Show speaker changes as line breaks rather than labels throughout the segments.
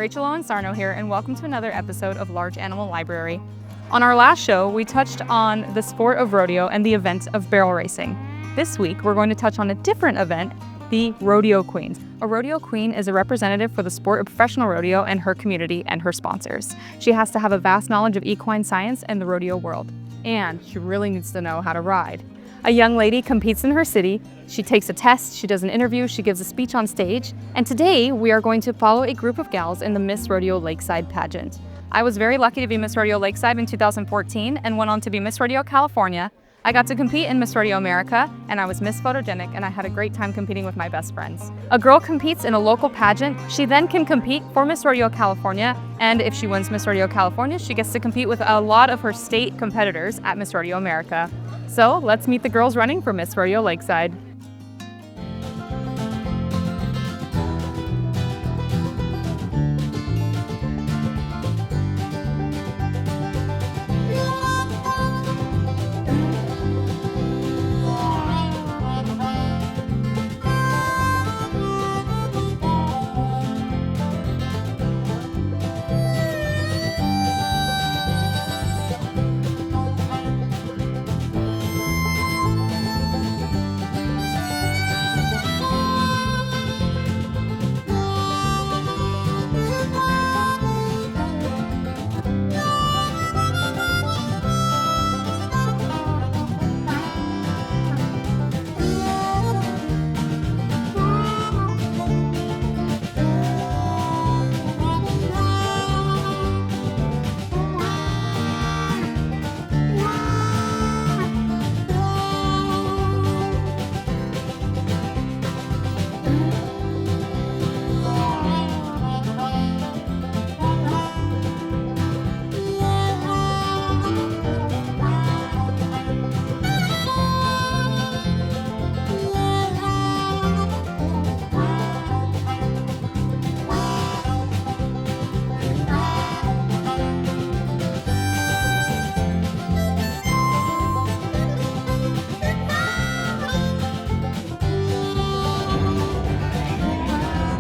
Rachel Owen Sarno here, and welcome to another episode of Large Animal Library. On our last show, we touched on the sport of rodeo and the event of barrel racing. This week, we're going to touch on a different event, the Rodeo Queens. A rodeo queen is a representative for the sport of professional rodeo and her community and her sponsors. She has to have a vast knowledge of equine science and the rodeo world, and she really needs to know how to ride. A young lady competes in her city, she takes a test, she does an interview, she gives a speech on stage, and today we are going to follow a group of gals in the Miss Rodeo Lakeside pageant. I was very lucky to be Miss Rodeo Lakeside in 2014 and went on to be Miss Rodeo California. I got to compete in Miss Rodeo America, and I was Miss Photogenic, and I had a great time competing with my best friends. A girl competes in a local pageant, she then can compete for Miss Rodeo California, and if she wins Miss Rodeo California, she gets to compete with a lot of her state competitors at Miss Rodeo America. So let's meet the girls running for Miss Rodeo Lakeside.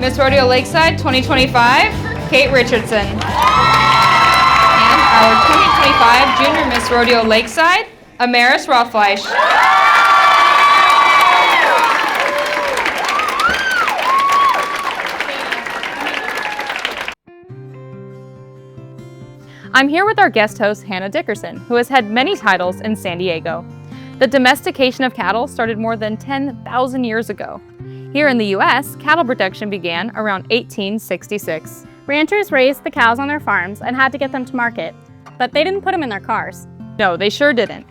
Miss Rodeo Lakeside 2025, Kate Richardson. And our 2025 Junior Miss Rodeo Lakeside, Amaris Rothfleisch. I'm here with our guest host, Hannah Dickerson, who has had many titles in San Diego. The domestication of cattle started more than 10,000 years ago. Here in the U.S., cattle production began around 1866.
Ranchers raised the cows on their farms and had to get them to market, but they didn't put them in their cars.
No, they sure didn't.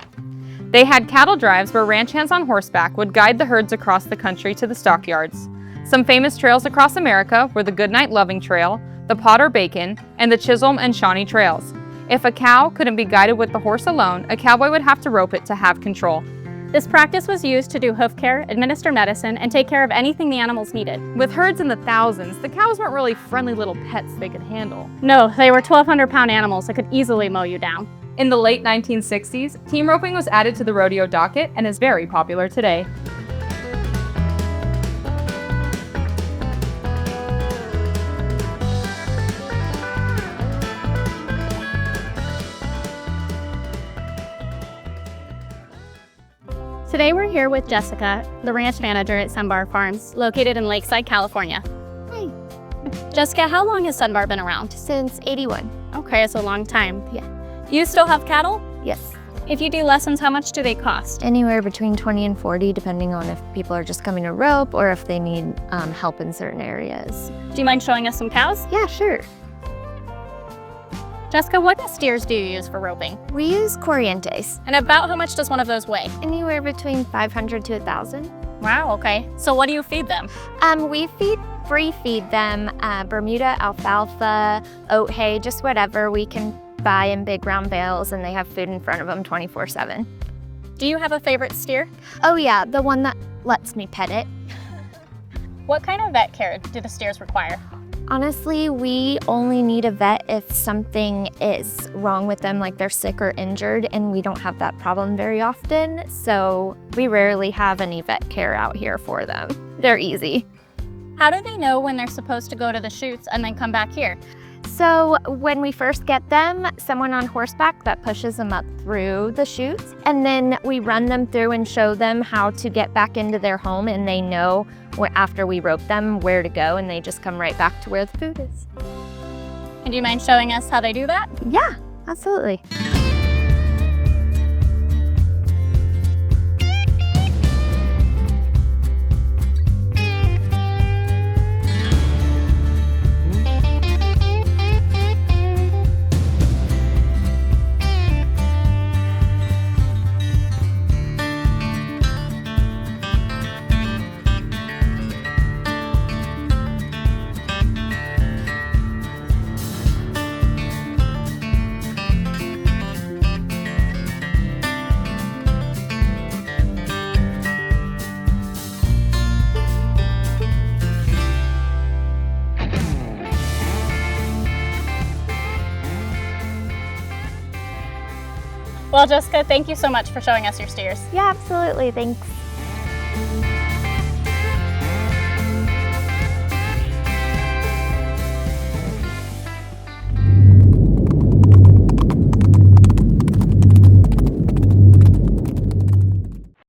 They had cattle drives where ranch hands on horseback would guide the herds across the country to the stockyards. Some famous trails across America were the Goodnight Loving Trail, the Potter Bacon, and the Chisholm and Shawnee Trails. If a cow couldn't be guided with the horse alone, a cowboy would have to rope it to have control.
This practice was used to do hoof care, administer medicine, and take care of anything the animals needed.
With herds in the thousands, the cows weren't really friendly little pets they could handle.
No, they were 1,200-pound animals that could easily mow you down.
In the late 1960s, team roping was added to the rodeo docket and is very popular today.
Today we're here with Jessica, the ranch manager at Sunbar Farms, located in Lakeside, California.
Hi.
Jessica, how long has Sunbar been around?
Since 81.
Okay, it's a long time.
Yeah.
You still have cattle?
Yes.
If you do lessons, how much do they cost?
Anywhere between 20 and 40, depending on if people are just coming to rope or if they need help in certain areas.
Do you mind showing us some cows?
Yeah, sure.
Jessica, what steers do you use for roping?
We use Corrientes.
And about how much does one of those weigh?
Anywhere between 500 to 1,000.
Wow, okay. So what do you feed them?
We free feed them Bermuda, alfalfa, oat hay, just whatever we can buy in big round bales, and they have food in front of them 24/7.
Do you have a favorite steer?
Oh yeah, the one that lets me pet it.
What kind of vet care do the steers require?
Honestly, we only need a vet if something is wrong with them, like they're sick or injured, and we don't have that problem very often, so we rarely have any vet care out here for them. They're easy.
How do they know when they're supposed to go to the chutes and then come back here?
So when we first get them, someone on horseback that pushes them up through the chutes, and then we run them through and show them how to get back into their home, and they know after we rope them where to go, and they just come right back to where the food is.
And do you mind showing us how they do that?
Yeah, absolutely.
Well, Jessica, thank you so much for showing us your steers.
Yeah, absolutely. Thanks.